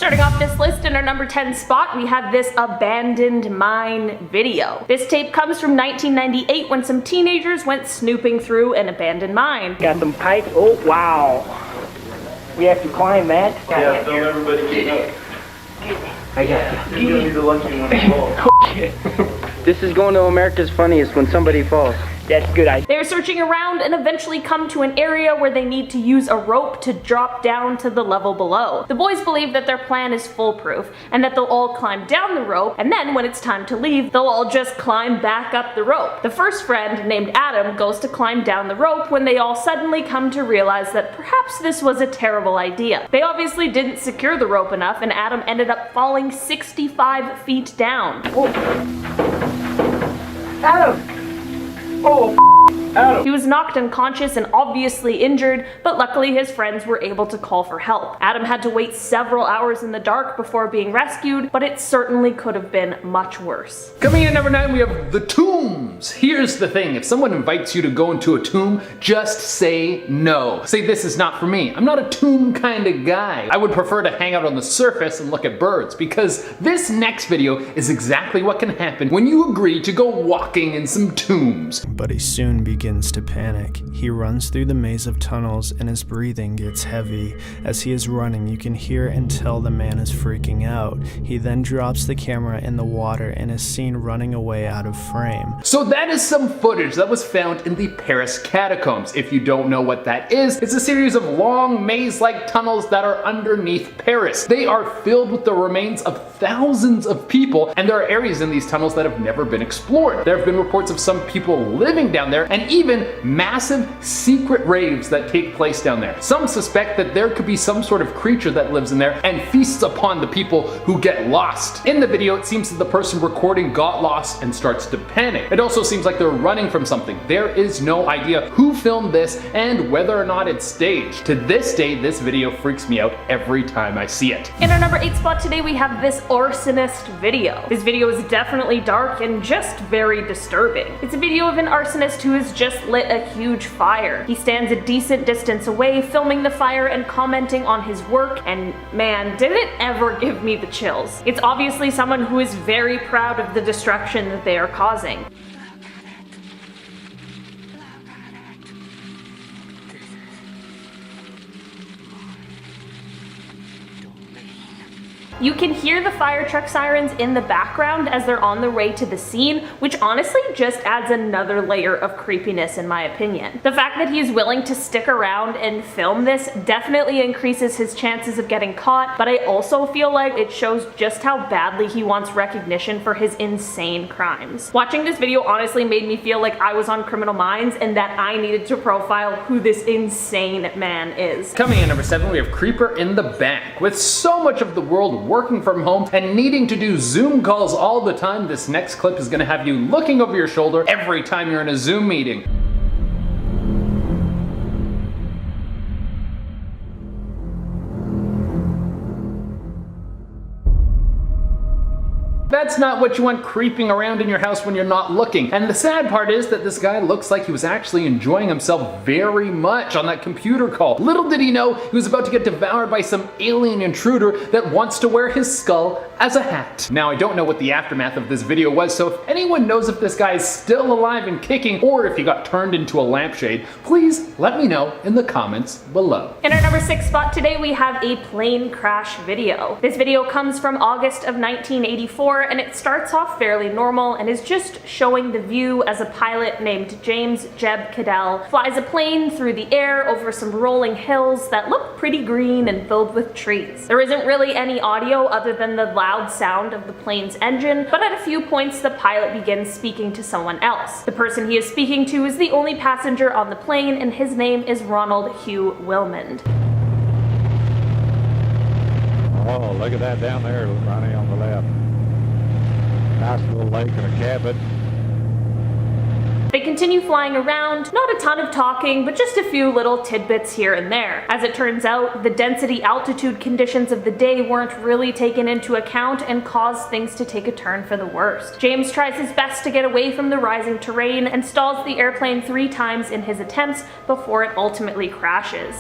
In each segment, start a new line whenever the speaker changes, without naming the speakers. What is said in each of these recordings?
Starting off this list in our number 10 spot, we have this abandoned mine video. This tape comes from 1998 when some teenagers went snooping through an abandoned mine.
Got some pipe. Oh, wow. We have to climb that.
Yeah, don't everybody get up.
I got
You're gonna be the lucky one to fall.
This is going to America's Funniest when somebody falls. That's a good idea.
They're searching around and eventually come to an area where they need to use a rope to drop down to the level below. The boys believe that their plan is foolproof and that they'll all climb down the rope, and then when it's time to leave, they'll all just climb back up the rope. The first friend, named Adam, goes to climb down the rope when they all suddenly come to realize that perhaps this was a terrible idea. They obviously didn't secure the rope enough, and Adam ended up falling 65 feet down.
Oh. Adam! Oh, Adam.
He was knocked unconscious and obviously injured, but luckily his friends were able to call for help. Adam had to wait several hours in the dark before being rescued, but it certainly could have been much worse.
Coming in at number 9, we have the tombs. Here's the thing, if someone invites you to go into a tomb, just say no. Say, this is not for me. I'm not a tomb kind of guy. I would prefer to hang out on the surface and look at birds, because this next video is exactly what can happen when you agree to go walking in some tombs.
But he soon begins to panic. He runs through the maze of tunnels and his breathing gets heavy. As he is running, you can hear and tell the man is freaking out. He then drops the camera in the water and is seen running away out of frame.
So that is some footage that was found in the Paris catacombs. If you don't know what that is, it's a series of long maze-like tunnels that are underneath Paris. They are filled with the remains of thousands of people, and there are areas in these tunnels that have never been explored. There have been reports of some people living down there, and even massive secret raves that take place down there. Some suspect that there could be some sort of creature that lives in there and feasts upon the people who get lost. In the video, it seems that the person recording got lost and starts to panic. It also seems like they're running from something. There is no idea who filmed this and whether or not it's staged. To this day, this video freaks me out every time I see it.
In our number 8 spot today, we have this arsonist video. This video is definitely dark and just very disturbing. It's a video of an arsonist who has just lit a huge fire. He stands a decent distance away, filming the fire and commenting on his work, and man, did it ever give me the chills. It's obviously someone who is very proud of the destruction that they are causing. You can hear the fire truck sirens in the background as they're on their way to the scene, which honestly just adds another layer of creepiness in my opinion. The fact that he's willing to stick around and film this definitely increases his chances of getting caught, but I also feel like it shows just how badly he wants recognition for his insane crimes. Watching this video honestly made me feel like I was on Criminal Minds and that I needed to profile who this insane man is.
Coming in at number 7, we have Creeper in the Bank. With so much of the world working from home and needing to do Zoom calls all the time, this next clip is gonna have you looking over your shoulder every time you're in a Zoom meeting. That's not what you want creeping around in your house when you're not looking. And the sad part is that this guy looks like he was actually enjoying himself very much on that computer call. Little did he know he was about to get devoured by some alien intruder that wants to wear his skull as a hat. Now, I don't know what the aftermath of this video was, so if anyone knows if this guy is still alive and kicking or if he got turned into a lampshade, please let me know in the comments below.
In our number 6 spot today, we have a plane crash video. This video comes from August of 1984, and it starts off fairly normal and is just showing the view as a pilot named James Jeb Cadell flies a plane through the air over some rolling hills that look pretty green and filled with trees. There isn't really any audio other than the loud sound of the plane's engine, but at a few points the pilot begins speaking to someone else. The person he is speaking to is the only passenger on the plane, and his name is Ronald Hugh Wilmond.
Oh, look at that down there, Ronnie, on the left. Nice little lake and a cabin.
They continue flying around, not a ton of talking, but just a few little tidbits here and there. As it turns out, the density altitude conditions of the day weren't really taken into account and caused things to take a turn for the worst. James tries his best to get away from the rising terrain and stalls the airplane 3 times in his attempts before it ultimately crashes.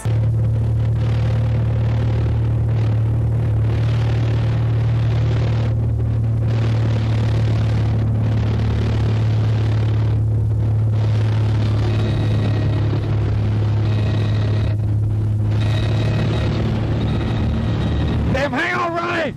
him! Hang on, Ronnie!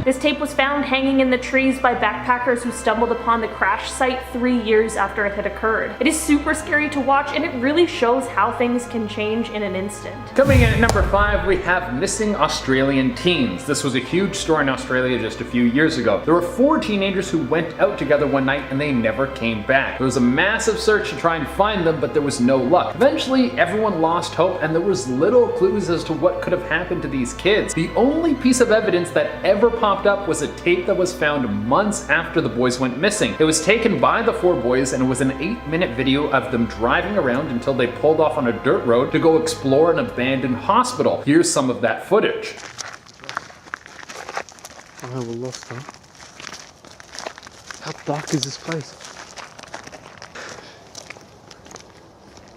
This tape was found hanging in the trees by backpackers who stumbled upon the crash site 3 years after it had occurred. It is super scary to watch, and it really shows how things can change in an instant.
Coming in at number 5, we have missing Australian teens. This was a huge story in Australia just a few years ago. There were 4 teenagers who went out together one night and they never came back. There was a massive search to try and find them, but there was no luck. Eventually, everyone lost hope and there was little clues as to what could have happened to these kids. The only piece of evidence that ever popped up was a tape that was found months after the boys went missing. It was taken by the 4 boys and it was an 8-minute video of them driving around until they pulled off on a dirt road to go explore an abandoned hospital. Here's some of that footage.
I will lost, huh? How dark is this place?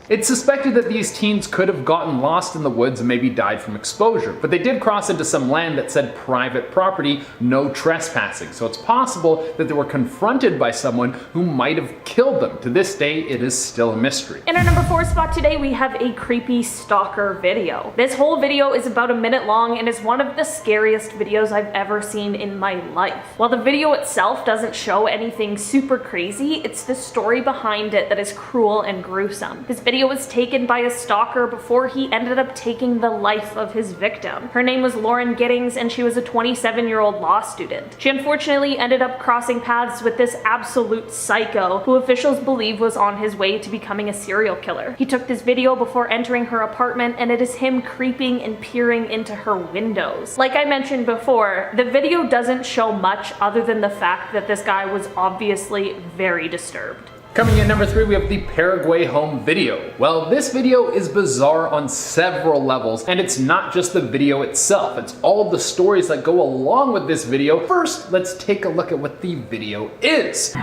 It's suspected that these teens could have gotten lost in the woods and maybe died from exposure, but they did cross into some land that said private property, no trespassing, so it's possible that they were confronted by someone who might have killed them. To this day, it is still a mystery.
In our number 4 spot today, we have a creepy stalker video. This whole video is about a minute long and is one of the scariest videos I've ever seen in my life. While the video itself doesn't show anything super crazy, it's the story behind it that is cruel and gruesome. This video was taken by a stalker before he ended up taking the life of his victim. Her name was Lauren Giddings and she was a 27-year-old law student. She unfortunately ended up crossing paths with this absolute psycho who officials believe was on his way to becoming a serial killer. He took this video before entering her apartment and it is him creeping and peering into her windows. Like I mentioned before, the video doesn't show much other than the fact that this guy was obviously very disturbed.
Coming in number 3, we have the Paraguay home video. Well, this video is bizarre on several levels, and it's not just the video itself, it's all the stories that go along with this video. First, let's take a look at what the video is.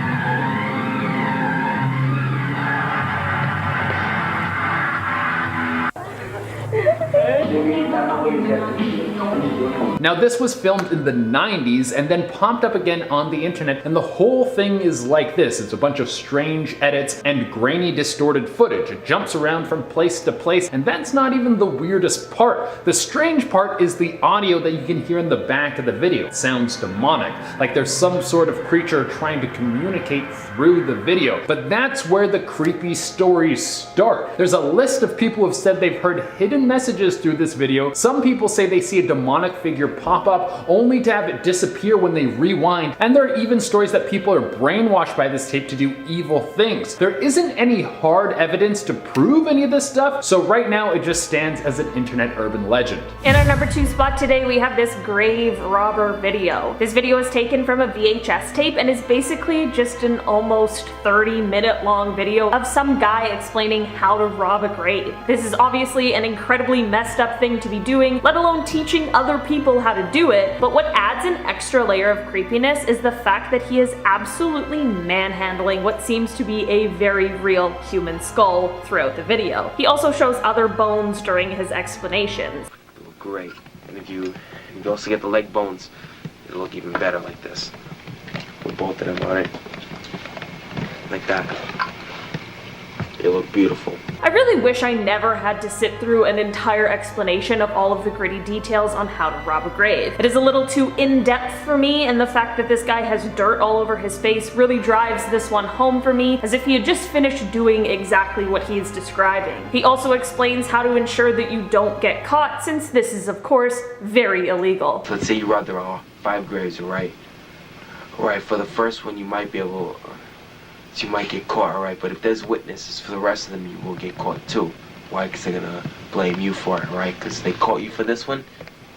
Now this was filmed in the 90s and then popped up again on the internet, and the whole thing is like this. It's a bunch of strange edits and grainy distorted footage. It jumps around from place to place, and that's not even the weirdest part. The strange part is the audio that you can hear in the back of the video. It sounds demonic, like there's some sort of creature trying to communicate through the video. But that's where the creepy stories start. There's a list of people who have said they've heard hidden messages through this video. Some people say they see a demonic figure pop up only to have it disappear when they rewind, and there are even stories that people are brainwashed by this tape to do evil things. There isn't any hard evidence to prove any of this stuff, so right now it just stands as an internet urban legend.
In our number 2 spot today, we have this grave robber video. This video is taken from a VHS tape and is basically just an almost 30-minute long video of some guy explaining how to rob a grave. This is obviously an incredibly messed up thing to be doing, let alone teaching other people how to do it, but what adds an extra layer of creepiness is the fact that he is absolutely manhandling what seems to be a very real human skull throughout the video. He also shows other bones during his explanations.
They look great, and if you also get the leg bones, it'll look even better like this. With both of them on it, like that. They look beautiful.
I really wish I never had to sit through an entire explanation of all of the gritty details on how to rob a grave. It is a little too in-depth for me, and the fact that this guy has dirt all over his face really drives this one home for me, as if he had just finished doing exactly what he is describing. He also explains how to ensure that you don't get caught, since this is of course very illegal.
Let's say you robbed there are 5 graves, alright? Alright, for the first one you might be able you might get caught, alright? But if there's witnesses for the rest of them, you will get caught too. Why? Because they're gonna blame you for it, right? Because they caught you for this one,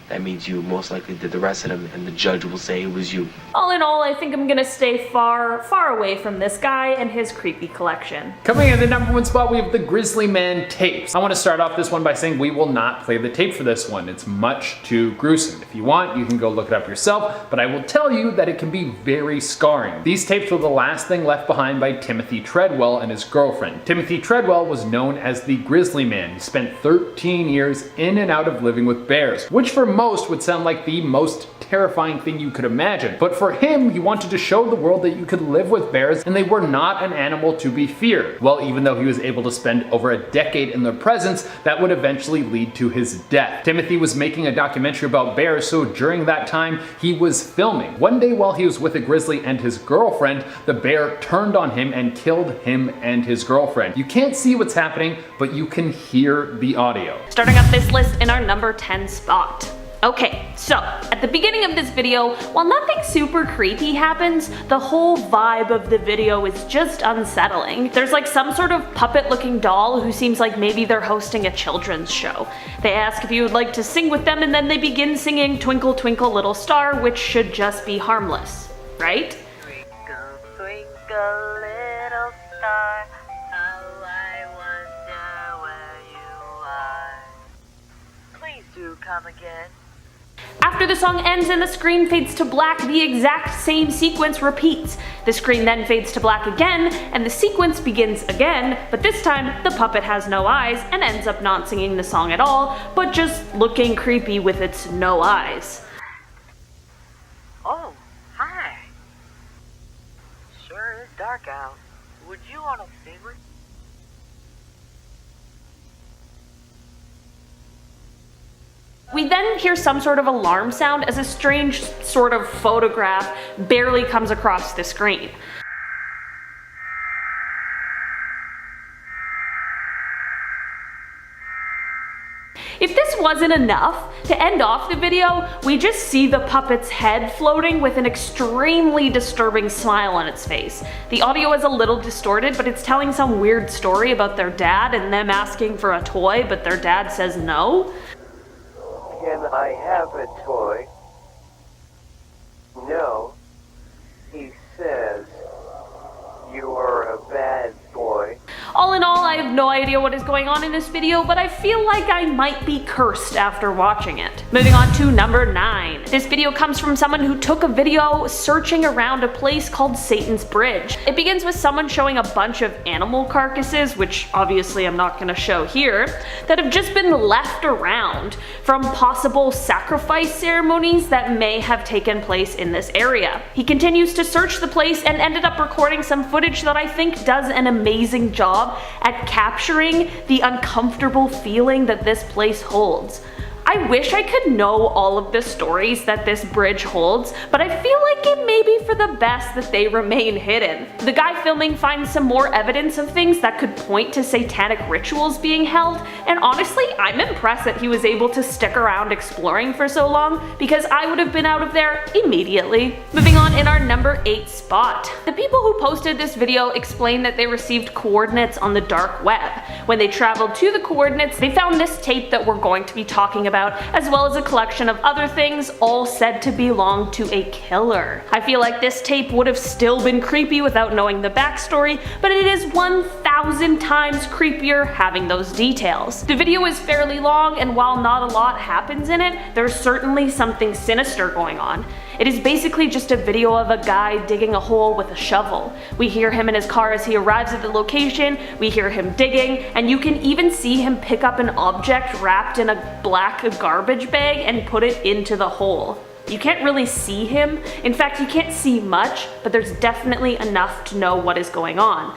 that means you most likely did the rest of them, and the judge will say it was you.
All in all, I think I'm gonna stay far, far away from this guy and his creepy collection.
Coming in at the number 1 spot, we have the Grizzly Man tapes. I want to start off this one by saying we will not play the tape for this one. It's much too gruesome. If you want, you can go look it up yourself, but I will tell you that it can be very scarring. These tapes were the last thing left behind by Timothy Treadwell and his girlfriend. Timothy Treadwell was known as the Grizzly Man. He spent 13 years in and out of living with bears, which for most would sound like the most terrifying thing you could imagine. But for him, he wanted to show the world that you could live with bears and they were not an animal to be feared. Well, even though he was able to spend over a decade in their presence, that would eventually lead to his death. Timothy was making a documentary about bears, so during that time, he was filming. One day while he was with a grizzly and his girlfriend, the bear turned on him and killed him and his girlfriend. You can't see what's happening, but you can hear the audio.
Starting up this list in our number 10 spot. Okay, so at the beginning of this video, while nothing super creepy happens, the whole vibe of the video is just unsettling. There's like some sort of puppet looking doll who seems like maybe they're hosting a children's show. They ask if you would like to sing with them and then they begin singing Twinkle Twinkle Little Star, which should just be harmless, right?
Twinkle, twinkle, little star, how I wonder where you are. Please do come again.
After the song ends and the screen fades to black, the exact same sequence repeats. The screen then fades to black again, and the sequence begins again, but this time the puppet has no eyes and ends up not singing the song at all, but just looking creepy with its no eyes.
Oh, hi. Sure is dark out. Would you want to sing with me?
We then hear some sort of alarm sound as a strange sort of photograph barely comes across the screen. If this wasn't enough, to end off the video, we just see the puppet's head floating with an extremely disturbing smile on its face. The audio is a little distorted, but it's telling some weird story about their dad and them asking for a toy, but their dad says no.
Can I have a toy? No. He says, you are a bad boy.
All in all, I have no idea what is going on in this video, but I feel like I might be cursed after watching it. Moving on to number 9. This video comes from someone who took a video searching around a place called Satan's Bridge. It begins with someone showing a bunch of animal carcasses, which obviously I'm not going to show here, that have just been left around from possible sacrifice ceremonies that may have taken place in this area. He continues to search the place and ended up recording some footage that I think does an amazing job at capturing the uncomfortable feeling that this place holds. I wish I could know all of the stories that this bridge holds, but I feel like it may be for the best that they remain hidden. The guy filming finds some more evidence of things that could point to satanic rituals being held, and honestly, I'm impressed that he was able to stick around exploring for so long, because I would have been out of there immediately. Moving on in our number 8 spot. The people who posted this video explained that they received coordinates on the dark web. When they traveled to the coordinates, they found this tape that we're going to be talking about, as well as a collection of other things, all said to belong to a killer. I feel like this tape would have still been creepy without knowing the backstory, but it is 1,000 times creepier having those details. The video is fairly long, and while not a lot happens in it, there's certainly something sinister going on. It is basically just a video of a guy digging a hole with a shovel. We hear him in his car as he arrives at the location, we hear him digging, and you can even see him pick up an object wrapped in a black garbage bag and put it into the hole. You can't really see him. In fact, you can't see much, but there's definitely enough to know what is going on.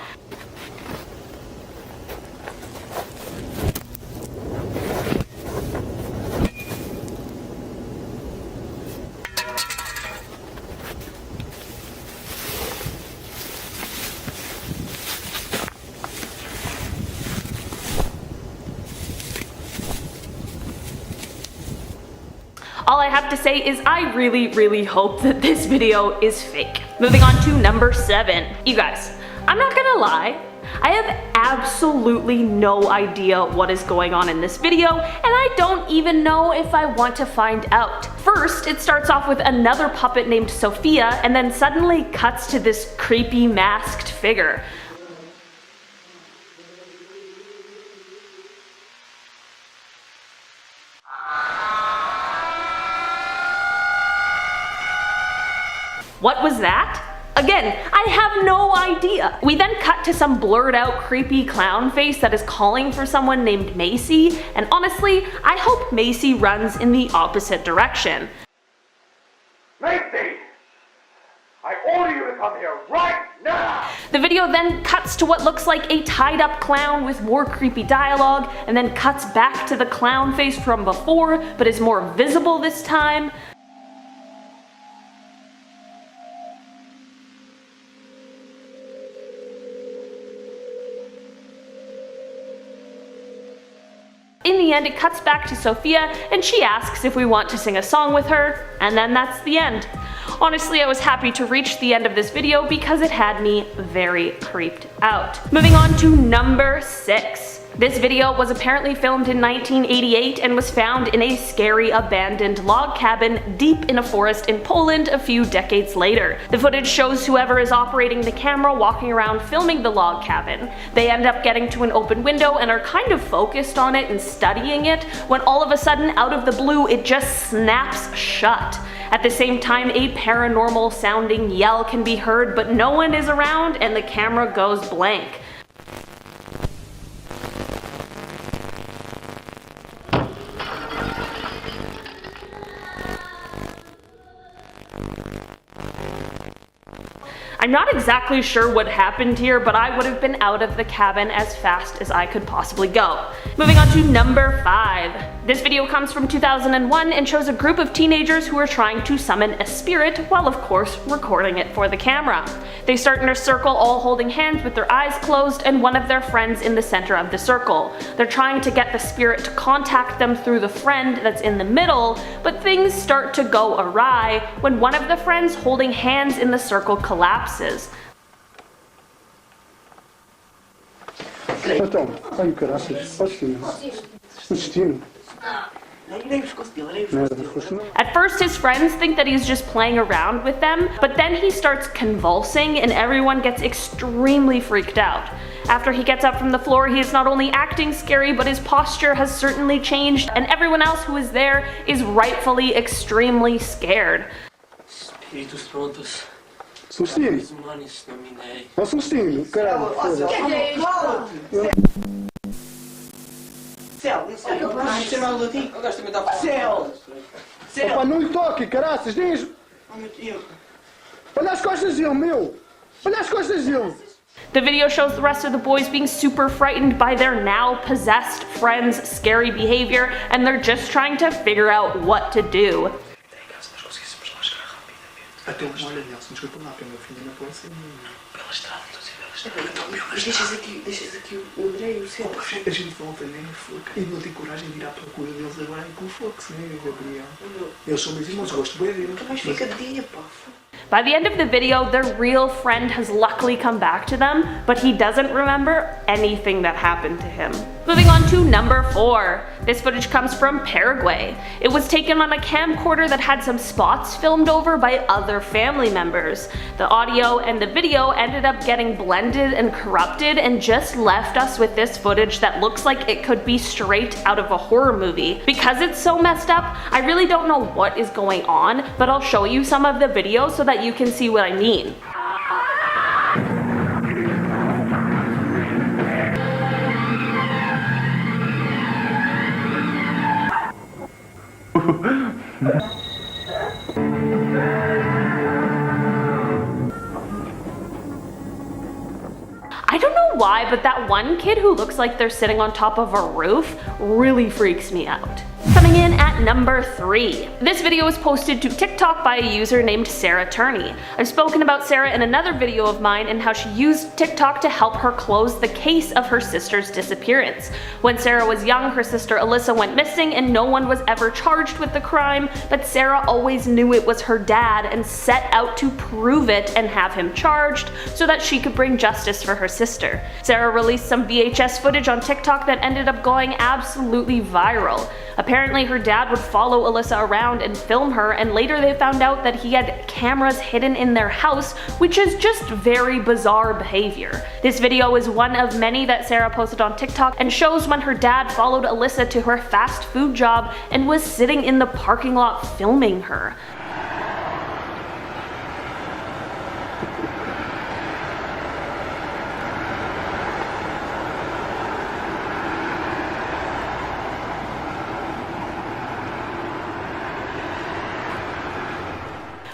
All I have to say is I really hope that this video is fake. Moving on to number 7. You guys, I'm not gonna lie, I have absolutely no idea what is going on in this video, and I don't even know if I want to find out. First, it starts off with another puppet named Sophia, and then suddenly cuts to this creepy masked figure. What was that? Again, I have no idea. We then cut to some blurred out creepy clown face that is calling for someone named Macy, and honestly, I hope Macy runs in the opposite direction.
Macy! I order you to come here right now!
The video then cuts to what looks like a tied up clown with more creepy dialogue, and then cuts back to the clown face from before, but is more visible this time. In the end, it cuts back to Sophia, and she asks if we want to sing a song with her, and then that's the end. Honestly, I was happy to reach the end of this video because it had me very creeped out. Moving on to number 6. This video was apparently filmed in 1988 and was found in a scary abandoned log cabin deep in a forest in Poland a few decades later. The footage shows whoever is operating the camera walking around filming the log cabin. They end up getting to an open window and are kind of focused on it and studying it, when all of a sudden, out of the blue, it just snaps shut. At the same time, a paranormal sounding yell can be heard, but no one is around and the camera goes blank. I'm not exactly sure what happened here, but I would have been out of the cabin as fast as I could possibly go. Moving on to number 5. This video comes from 2001 and shows a group of teenagers who are trying to summon a spirit while of course recording it for the camera. They start in a circle all holding hands with their eyes closed and one of their friends in the center of the circle. They're trying to get the spirit to contact them through the friend that's in the middle, but things start to go awry when one of the friends holding hands in the circle collapses.
Então, ai caraças, ótimo. Destino.
At first, his friends think that he's just playing around with them, but then he starts convulsing and everyone gets extremely freaked out. After he gets up from the floor, he is not only acting scary, but his posture has certainly changed, and everyone else who is there is rightfully extremely scared.
Espíritos prontos.
Sustino. Ó, Sustino, caralho. Opa, não lhe toque, caraças, diz. Olha as costas dele, meu. Olha as costas dele.
The video shows the rest of the boys being super frightened by their now possessed friend's scary behavior, and they're just trying to figure out what to do.
Até uma olha, Nelson, desculpa lá, meu filho não pode ser pela estrada, deixas aqui o André e o Celso. A gente volta, né? E não tem coragem de ir à procura deles agora com o Fox, né, Gabriel? Eles são meus irmãos, gosto bem deles. Mas fica de dia, pá.
By the end of the video, their real friend has luckily come back to them, but he doesn't remember anything that happened to him. Moving on to number 4. This footage comes from Paraguay. It was taken on a camcorder that had some spots filmed over by other family members. The audio and the video ended up getting blended and corrupted and just left us with this footage that looks like it could be straight out of a horror movie. Because it's so messed up, I really don't know what is going on, but I'll show you some of the video so that you can see what I mean. I don't know why, but that one kid who looks like they're sitting on top of a roof really freaks me out. Coming in at number 3. This video was posted to TikTok by a user named Sarah Turney. I've spoken about Sarah in another video of mine and how she used TikTok to help her close the case of her sister's disappearance. When Sarah was young, her sister Alyssa went missing and no one was ever charged with the crime, but Sarah always knew it was her dad and set out to prove it and have him charged so that she could bring justice for her sister. Sarah released some VHS footage on TikTok that ended up going absolutely viral. Apparently her dad would follow Alyssa around and film her, and later they found out that he had cameras hidden in their house, which is just very bizarre behavior. This video is one of many that Sarah posted on TikTok and shows when her dad followed Alyssa to her fast food job and was sitting in the parking lot filming her.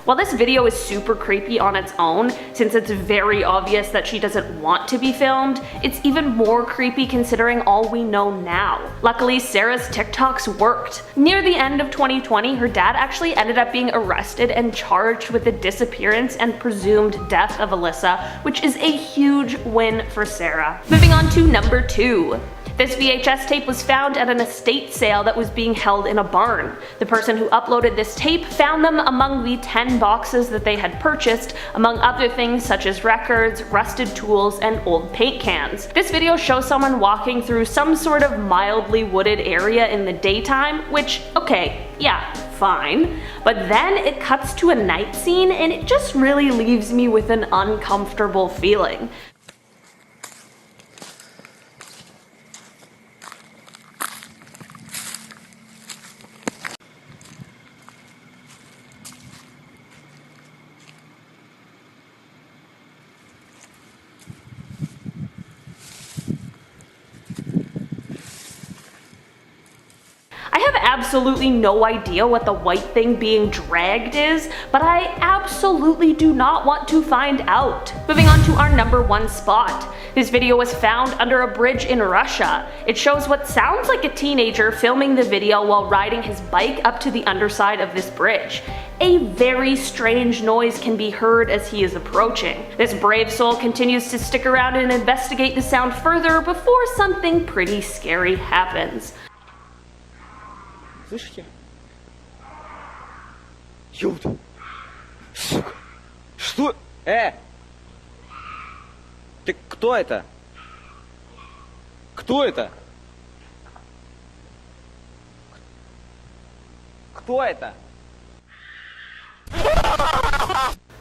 While this video is super creepy on its own, since it's very obvious that she doesn't want to be filmed, it's even more creepy considering all we know now. Luckily, Sarah's TikToks worked. Near the end of 2020, her dad actually ended up being arrested and charged with the disappearance and presumed death of Alyssa, which is a huge win for Sarah. Moving on to number 2. This VHS tape was found at an estate sale that was being held in a barn. The person who uploaded this tape found them among the 10 boxes that they had purchased, among other things such as records, rusted tools, and old paint cans. This video shows someone walking through some sort of mildly wooded area in the daytime, which, okay, yeah, fine. But then it cuts to a night scene and it just really leaves me with an uncomfortable feeling. I have absolutely no idea what the white thing being dragged is, but I absolutely do not want to find out. Moving on to our number 1 spot. This video was found under a bridge in Russia. It shows what sounds like a teenager filming the video while riding his bike up to the underside of this bridge. A very strange noise can be heard as he is approaching. This brave soul continues to stick around and investigate the sound further before something pretty scary happens.
Слышите? Ёпта. Сука. Что? Ты кто это? Кто это? Кто это?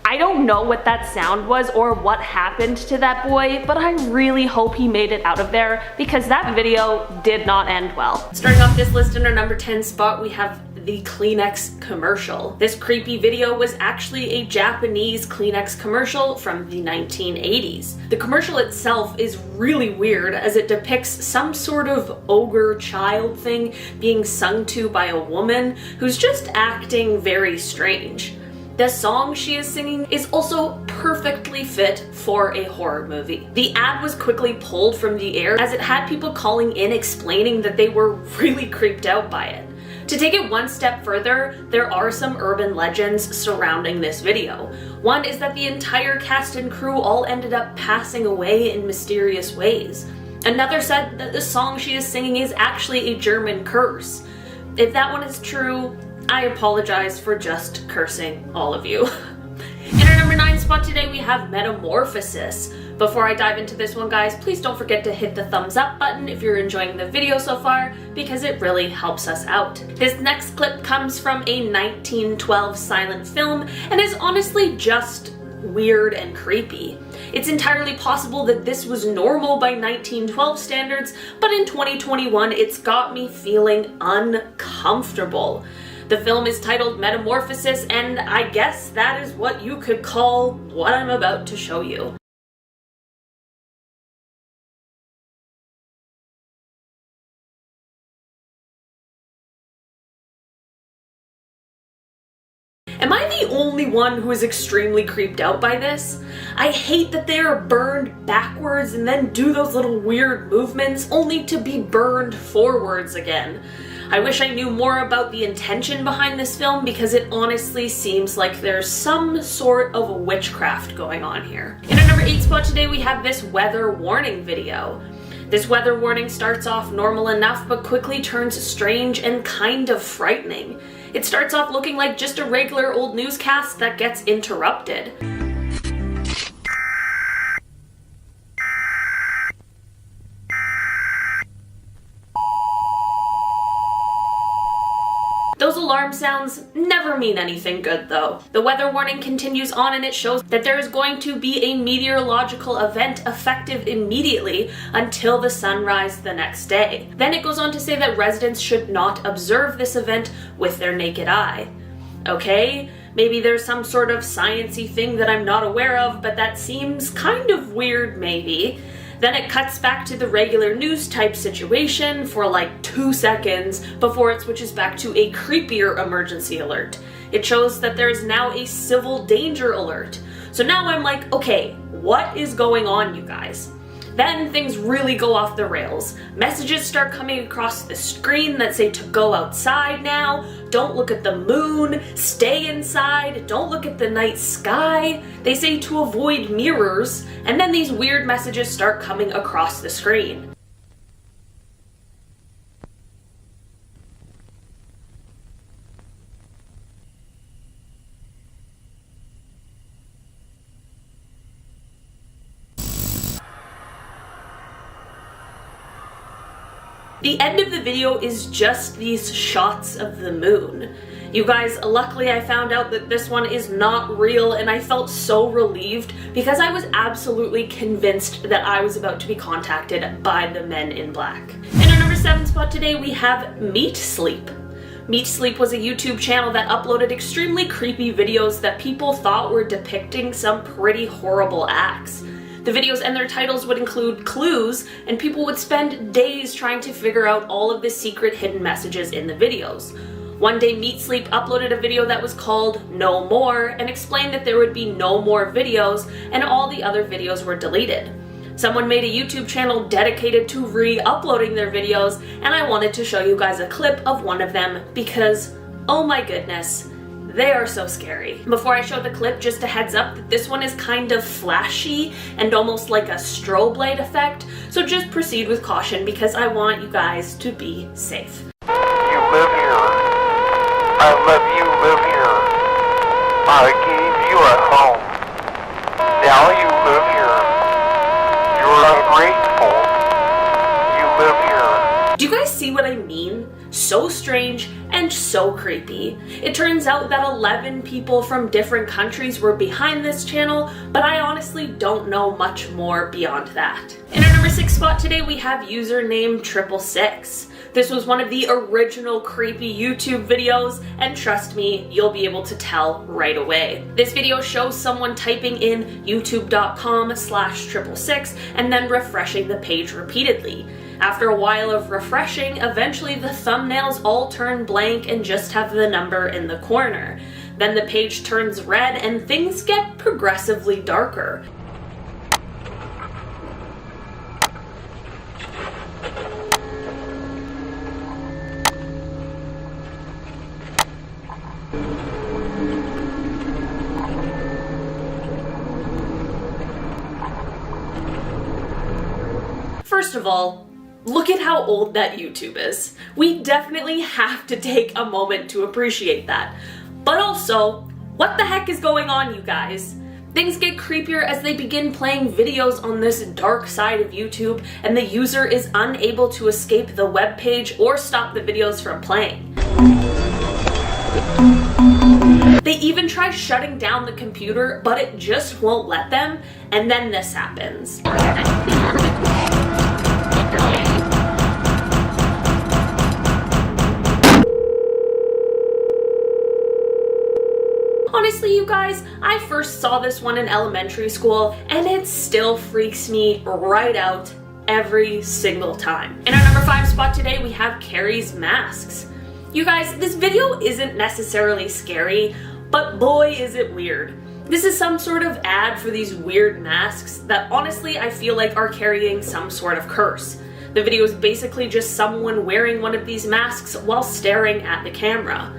I don't know what that sound was or what happened to that boy, but I really hope he made it out of there because that video did not end well. Starting off this list in our number 10 spot, we have the Kleenex commercial. This creepy video was actually a Japanese Kleenex commercial from the 1980s. The commercial itself is really weird as it depicts some sort of ogre child thing being sung to by a woman who's just acting very strange. The song she is singing is also perfectly fit for a horror movie. The ad was quickly pulled from the air as it had people calling in explaining that they were really creeped out by it. To take it one step further, there are some urban legends surrounding this video. One is that the entire cast and crew all ended up passing away in mysterious ways. Another said that the song she is singing is actually a German curse. If that one is true, I apologize for just cursing all of you. In our number 9 spot today, we have Metamorphosis. Before I dive into this one, guys, please don't forget to hit the thumbs up button if you're enjoying the video so far, because it really helps us out. This next clip comes from a 1912 silent film and is honestly just weird and creepy. It's entirely possible that this was normal by 1912 standards, but in 2021, it's got me feeling uncomfortable. The film is titled Metamorphosis, and I guess that is what you could call what I'm about to show you. Am I the only one who is extremely creeped out by this? I hate that they are burned backwards and then do those little weird movements only to be burned forwards again. I wish I knew more about the intention behind this film because it honestly seems like there's some sort of witchcraft going on here. In our number 8 spot today, we have this weather warning video. This weather warning starts off normal enough but quickly turns strange and kind of frightening. It starts off looking like just a regular old newscast that gets interrupted. Those alarm sounds never mean anything good though. The weather warning continues on and it shows that there is going to be a meteorological event effective immediately until the sunrise the next day. Then it goes on to say that residents should not observe this event with their naked eye. Okay, maybe there's some sort of sciencey thing that I'm not aware of, but that seems kind of weird maybe. Then it cuts back to the regular news type situation for like 2 seconds before it switches back to a creepier emergency alert. it shows that there is now a civil danger alert. So now I'm like, okay, what is going on, you guys? Then things really go off the rails. Messages start coming across the screen that say to go outside now, don't look at the moon, stay inside, don't look at the night sky. They say to avoid mirrors, and then these weird messages start coming across the screen. The end of the video is just these shots of the moon. You guys, luckily I found out that this one is not real, and I felt so relieved because I was absolutely convinced that I was about to be contacted by the men in black. In our number 7 spot today, we have Meat Sleep. Meat Sleep was a YouTube channel that uploaded extremely creepy videos that people thought were depicting some pretty horrible acts. The videos and their titles would include clues, and people would spend days trying to figure out all of the secret hidden messages in the videos. One day, Meat Sleep uploaded a video that was called No More and explained that there would be no more videos and all the other videos were deleted. Someone made a YouTube channel dedicated to re-uploading their videos, and I wanted to show you guys a clip of one of them because, oh my goodness, they are so scary. Before I show the clip, just a heads up that this one is kind of flashy and almost like a strobe light effect, so just proceed with caution because I want you guys to be safe.
You live here. I let you live here. I gave you a home. Now you live here. You're ungrateful. You live here.
Do you guys see what I mean? So strange and so creepy. It turns out that 11 people from different countries were behind this channel, but I honestly don't know much more beyond that. In our number 6 spot today, we have username 666. This was one of the original creepy YouTube videos, and trust me, you'll be able to tell right away. This video shows someone typing in youtube.com/666 and then refreshing the page repeatedly. After a while of refreshing, eventually the thumbnails all turn blank and just have the number in the corner. Then the page turns red and things get progressively darker. First of all, look at how old that YouTube is. We definitely have to take a moment to appreciate that. But also, what the heck is going on, you guys? Things get creepier as they begin playing videos on this dark side of YouTube, and the user is unable to escape the web page or stop the videos from playing. They even try shutting down the computer, but it just won't let them, and then this happens. Honestly, you guys, I first saw this one in elementary school, and it still freaks me right out every single time. In our number 5 spot today, we have Carrie's masks. You guys, this video isn't necessarily scary, but boy is it weird. This is some sort of ad for these weird masks that honestly I feel like are carrying some sort of curse. The video is basically just someone wearing one of these masks while staring at the camera.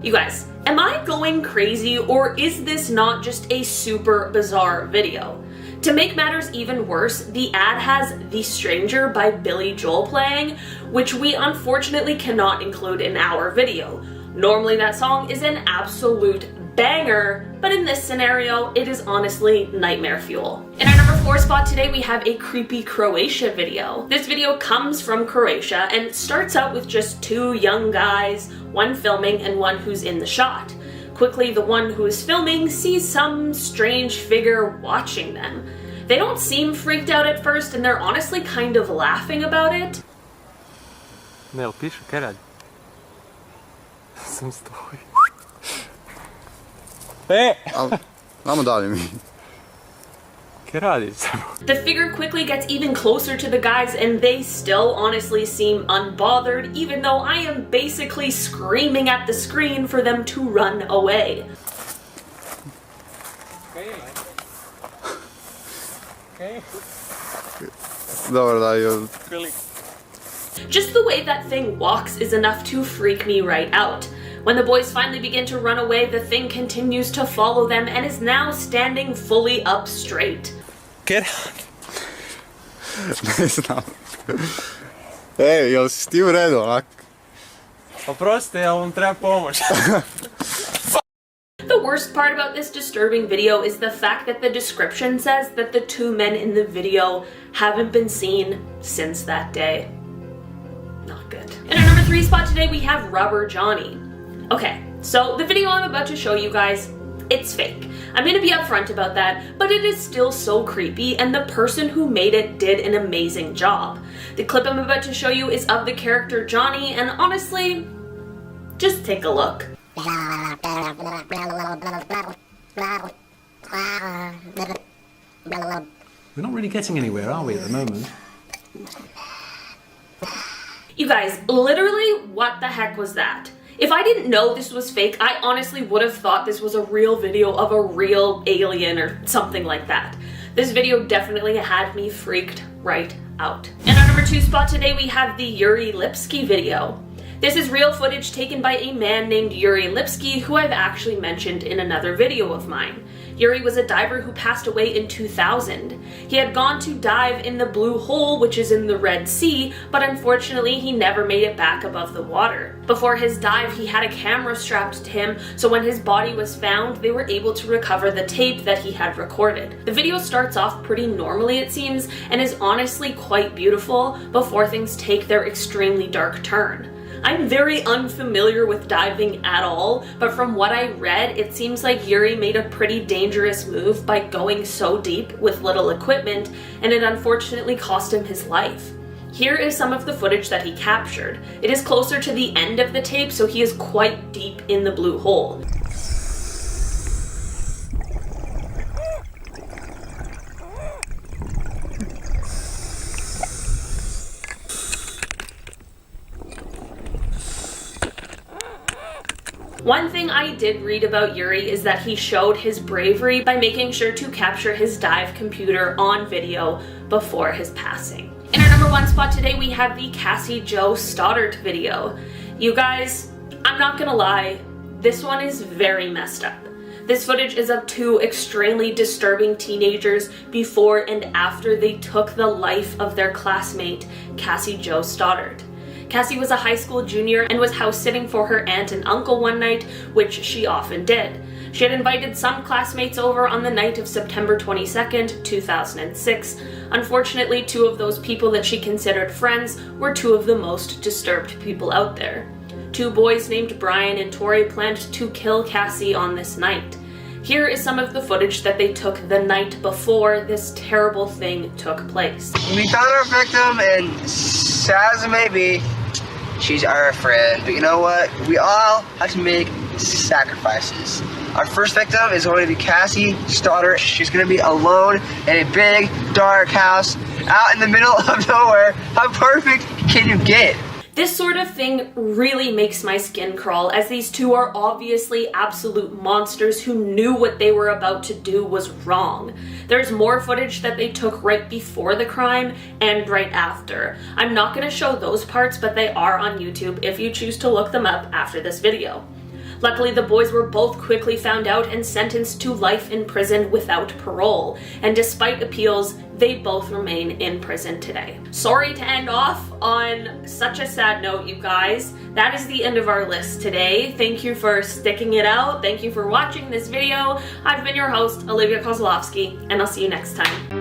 You guys, am I going crazy, or is this not just a super bizarre video? To make matters even worse, the ad has The Stranger by Billy Joel playing, which we unfortunately cannot include in our video. Normally that song is an absolute banger, but in this scenario, it is honestly nightmare fuel. In our number 4 spot today, we have a creepy Croatia video. This video comes from Croatia and starts out with just 2 young guys, one filming and one who's in the shot. Quickly, the one who is filming sees some strange figure watching them. They don't seem freaked out at first, and they're honestly kind of laughing about it.
Nel pišu, kaj radi? Sam stoji.
Vamo dalje mi.
Che radi?
The figure quickly gets even closer to the guys and they still honestly seem unbothered, even though I am basically screaming at the screen for them to run away. Just the way that thing walks is enough to freak me right out. When the boys finally begin to run away, the thing continues to follow them and is now standing fully up straight.
Che
Ne znam. Ej, jel si ti u redu, onak?
Oprosti, ali vam treba pomoć.
The worst part about this disturbing video is the fact that the description says that the two men in the video haven't been seen since that day. Not good. In our number 3 spot today, we have Rubber Johnny. Okay, so the video I'm about to show you guys, it's fake. I'm gonna be upfront about that, but it is still so creepy, and the person who made it did an amazing job. The clip I'm about to show you is of the character Johnny, and honestly, just take a look.
We're not really getting anywhere, are we, at the moment?
You guys, literally, what the heck was that? If I didn't know this was fake, I honestly would have thought this was a real video of a real alien or something like that. This video definitely had me freaked right out. In our number 2 spot today, we have the Yuri Lipsky video. This is real footage taken by a man named Yuri Lipsky, who I've actually mentioned in another video of mine. Yuri was a diver who passed away in 2000. He had gone to dive in the Blue Hole, which is in the Red Sea, but unfortunately he never made it back above the water. Before his dive, he had a camera strapped to him, so when his body was found, they were able to recover the tape that he had recorded. The video starts off pretty normally, it seems, and is honestly quite beautiful before things take their extremely dark turn. I'm very unfamiliar with diving at all, but from what I read, it seems like Yuri made a pretty dangerous move by going so deep with little equipment, and it unfortunately cost him his life. Here is some of the footage that he captured. It is closer to the end of the tape, so he is quite deep in the Blue Hole. One thing I did read about Yuri is that he showed his bravery by making sure to capture his dive computer on video before his passing. In our number 1 spot today, we have the Cassie Jo Stoddart video. You guys, I'm not gonna lie, this one is very messed up. This footage is of 2 extremely disturbing teenagers before and after they took the life of their classmate, Cassie Jo Stoddart. Cassie was a high school junior and was house sitting for her aunt and uncle one night, which she often did. She had invited some classmates over on the night of September 22nd, 2006. Unfortunately, 2 of those people that she considered friends were 2 of the most disturbed people out there. 2 boys named Brian and Tori planned to kill Cassie on this night. Here is some of the footage that they took the night before this terrible thing took place.
We found our victim, and sad as it may be, she's our friend. But you know what? We all have to make sacrifices. Our first victim is going to be Cassie Stoddart. She's going to be alone in a big, dark house out in the middle of nowhere. How perfect can you get?
This sort of thing really makes my skin crawl, as these 2 are obviously absolute monsters who knew what they were about to do was wrong. There's more footage that they took right before the crime and right after. I'm not going to show those parts, but they are on YouTube if you choose to look them up after this video. Luckily, the boys were both quickly found out and sentenced to life in prison without parole, and despite appeals, they both remain in prison today. Sorry to end off on such a sad note, you guys. That is the end of our list today. Thank you for sticking it out. Thank you for watching this video. I've been your host, Olivia Kozlowski, and I'll see you next time.